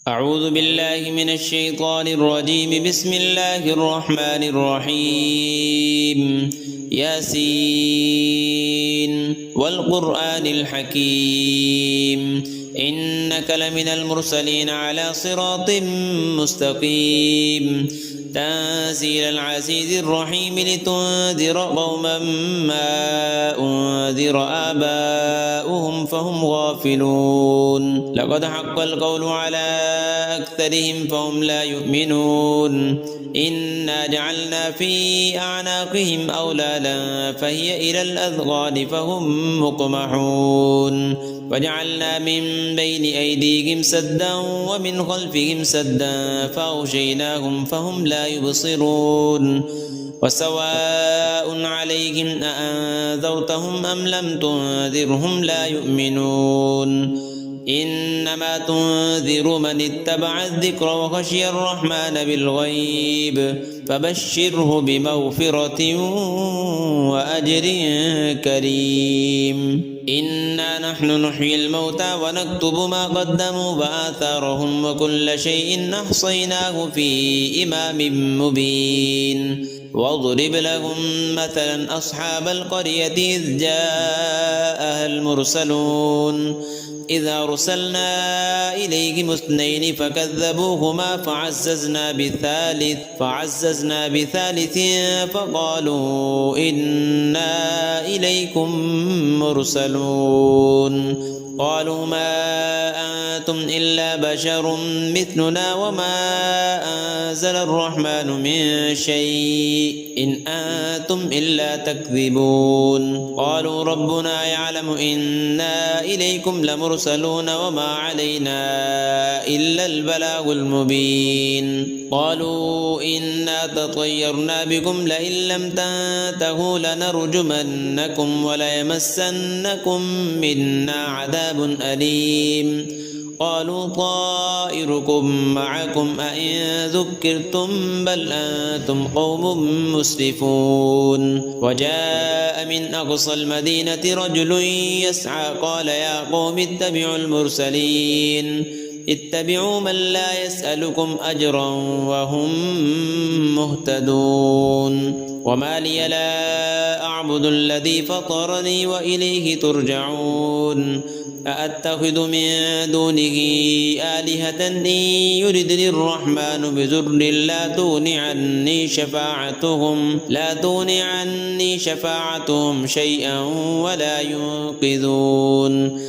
أعوذ بالله من الشيطان الرجيم. بسم الله الرحمن الرحيم. ياسين والقرآن الحكيم إنك لمن المرسلين على صراط مستقيم تنزيل العزيز الرحيم لتنذر قوما ما أنذر آباؤهم فهم غافلون. لقد حق القول على أكثرهم فهم لا يؤمنون. إنا جعلنا في أعناقهم أغلالا فهي إلى الأذقان فهم مقمحون وجعلنا من بين أيديهم سدا ومن خلفهم سدا فأغشيناهم فهم لا يبصرون. وسواء عليهم أأنذرتهم أم لم تنذرهم لا يؤمنون. إنما تنذر من اتبع الذكر وخشي الرحمن بالغيب فبشره بمغفرة وأجر كريم. إنا نحن نحيي الموتى ونكتب ما قدموا وآثارهم وكل شيء أحصيناه في إمام مبين. واضرب لهم مثلا أصحاب القرية إذ جاءها المرسلون إذ أرسلنا إليهم اثنين فكذبوهما فعززنا بثالث فقالوا إنا إليكم مرسلون. قالوا ما أنتم إلا بشر مثلنا وما أنزل الرحمن من شيء إن أنتم إلا تكذبون. قالوا ربنا يعلم إنا إليكم لمرسلون وما علينا إلا البلاغ المبين. قالوا إنا تطيرنا بكم لئن لم تنتهوا لنرجمنكم وليمسنكم منا عذاب أليم. قالوا طائركم معكم أئن ذكرتم بل أنتم قوم مسرفون. وجاء من أقصى المدينة رجل يسعى قال يا قوم اتبعوا المرسلين اتبعوا من لا يسألكم أجرا وهم مهتدون. وما لي لا أعبد الذي فطرني وإليه ترجعون. أأتخذ من دونه آلهة إن يردني الرحمن بضر لا تغن عني شفاعتهم شيئا ولا ينقذون.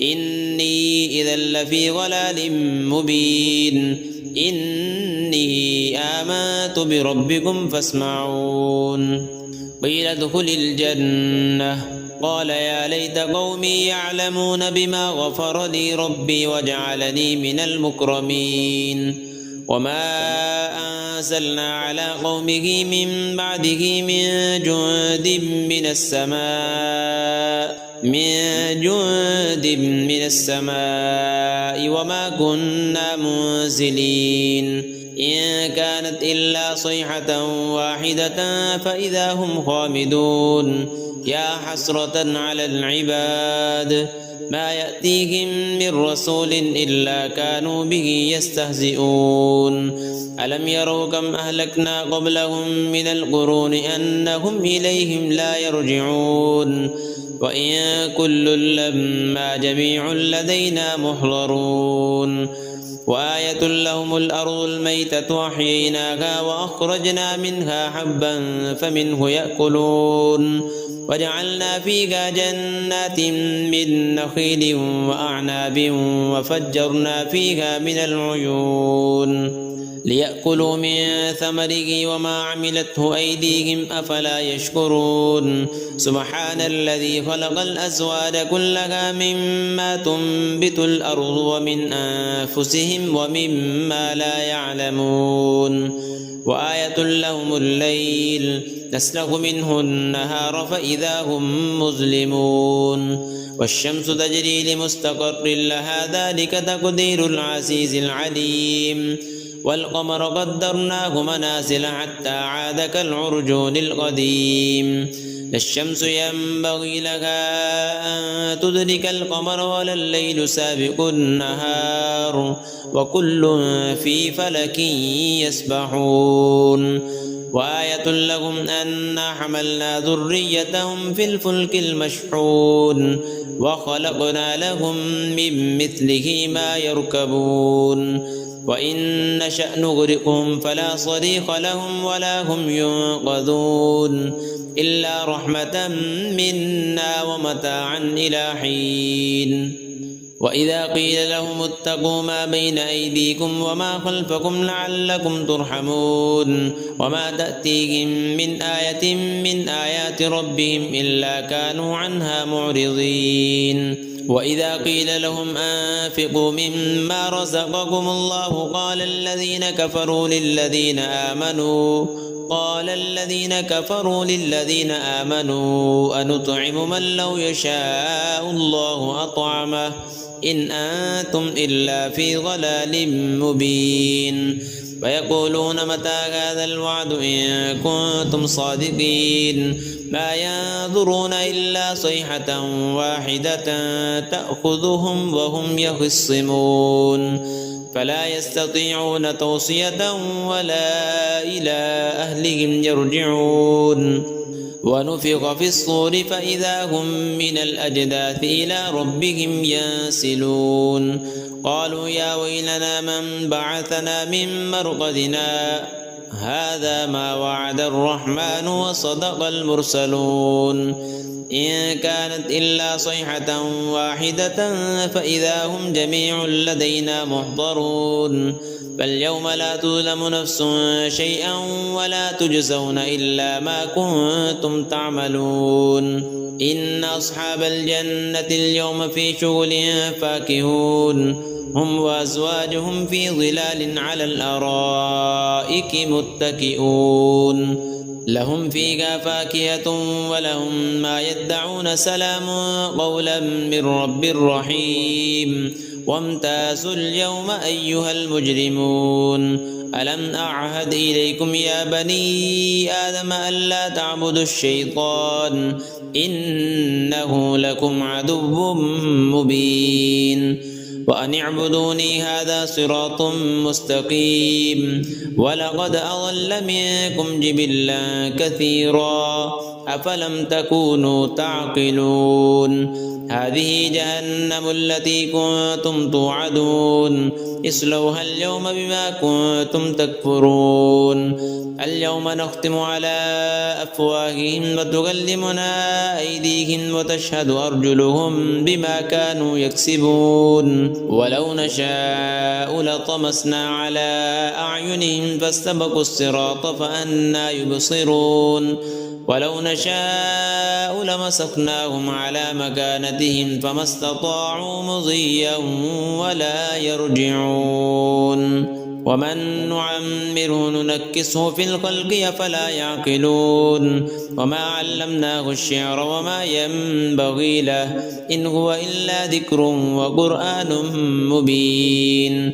إني إذا لفي ضلال مبين. إني آمنت بربكم فاسمعون. قيل ادخل الجنة قال يا ليت قومي يعلمون بما غفر لي ربي وجعلني من المكرمين. وما أنزلنا على قومه من بعده من جند من السماء وما كنا منزلين. إن كانت إلا صيحة واحدة فإذا هم خامدون. يا حسرة على العباد ما يأتيهم من رسول إلا كانوا به يستهزئون. ألم يروا كم أهلكنا قبلهم من القرون أنهم إليهم لا يرجعون. وإن كل لما جميع لدينا محضرون. وآية لهم الأرض الميتة أحييناها وأخرجنا منها حبا فمنه يأكلون. وجعلنا فيها جنات من نخيل وأعناب وفجرنا فيها من العيون ليأكلوا من ثمره وما عملته أيديهم أفلا يشكرون. سبحان الذي خلق الأزواج كلها مما تنبت الأرض ومن أنفسهم ومما لا يعلمون. وآية لهم الليل نسلخ منه النهار فإذا هم مظلمون. والشمس تجري لمستقر لها ذلك تقدير العزيز العليم. والقمر قدرناه منازل حتى عاد كالعرجون القديم. لا الشمس ينبغي لها أن تدرك القمر ولا الليل سابق النهار وكل في فلك يسبحون وآية لهم أنا حملنا ذريتهم في الفلك المشحون وخلقنا لهم من مثله ما يركبون وإن نشأ نغرقهم فلا صريخ لهم ولا هم ينقذون إلا رحمة منا ومتاعا إلى حين وإذا قيل لهم اتقوا ما بين أيديكم وما خلفكم لعلكم ترحمون وما تأتيهم من آية من آيات ربهم إلا كانوا عنها معرضين وإذا قيل لهم أنفقوا مما رزقكم الله قال الذين كفروا للذين آمنوا أنطعم من لو يشاء الله أطعمه إن أنتم إلا في ضلال مبين ويقولون متى هذا الوعد إن كنتم صادقين ما ينظرون إلا صيحة واحدة تأخذهم وهم يخصمون فلا يستطيعون توصية ولا إلى أهلهم يرجعون ونفخ في الصور فإذا هم من الأجداث إلى ربهم ينسلون قالوا يا ويلنا من بعثنا من مرقدنا هذا ما وعد الرحمن وصدق المرسلون إن كانت إلا صيحة واحدة فإذا هم جميع لدينا محضرون فاليوم لا تظلم نفس شيئا ولا تجزون إلا ما كنتم تعملون إن أصحاب الجنة اليوم في شغل فاكهون هم وأزواجهم في ظلال على الأرائك متكئون لهم فيها فاكهة ولهم ما يدعون سلام قولا من رب رحيم وامتازوا اليوم أيها المجرمون ألم أعهد إليكم يا بني آدم ألا تعبدوا الشيطان إنه لكم عدو مبين وأن اعبدوني هذا صراط مستقيم ولقد أضل منكم جبلا كثيرا أفلم تكونوا تعقلون هذه جهنم التي كنتم توعدون اصلوها اليوم بما كنتم تكفرون اليوم نختم على أفواههم وتكلمنا أيديهم وتشهد أرجلهم بما كانوا يكسبون ولو نشاء لطمسنا على أعينهم فاستبقوا الصراط فأنى يبصرون ولو نشاء لمسخناهم على مكانتهم فما استطاعوا مضيا ولا يرجعون ومن نعمره ننكسه في الخلق أفلا يعقلون وما علمناه الشعر وما ينبغي له إن هو إلا ذكر وقرآن مبين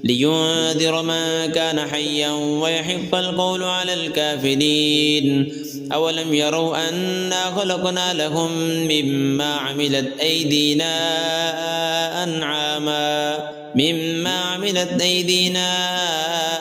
لينذر من كان حيا ويحق القول على الكافرين أولم يروا أنا خلقنا لهم مما عملت أيدينا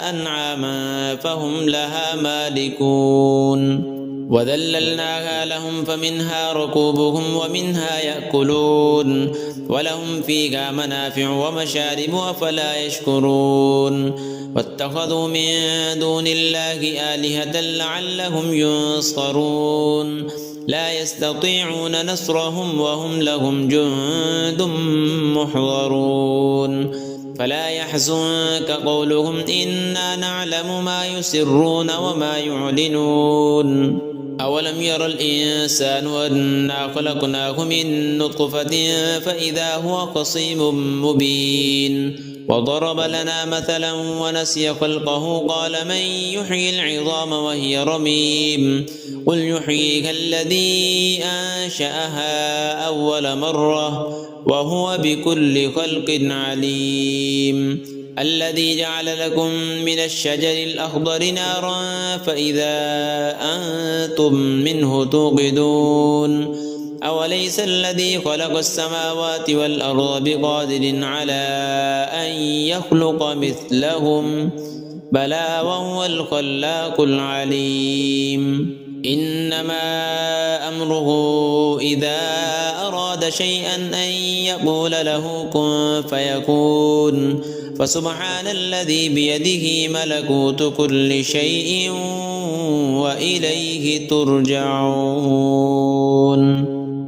أنعاما فهم لها مالكون وذللناها لهم فمنها ركوبهم ومنها يأكلون ولهم فيها منافع ومشارب أفلا يشكرون واتخذوا من دون الله آلهة لعلهم ينصرون لا يستطيعون نصرهم وهم لهم جند محضرون فلا يحزنك قولهم إنا نعلم ما يسرون وما يعلنون أولم ير الإنسان أنا خلقناه من نطفة فإذا هو خصيم مبين وضرب لنا مثلا ونسي خلقه قال من يحيي العظام وهي رميم قل يحييها الذي أنشأها أول مرة وهو بكل خلق عليم الذي جعل لكم من الشجر الأخضر نارا فإذا أنتم منه توقدون أوليس الذي خلق السماوات والأرض بقادر على أن يخلق مثلهم بلى وهو الخلاق العليم إنما أمره إذا أراد شيئا أن يقول له كن فيكون فسبحان الذي بيده ملكوت كل شيء وإليه ترجعون.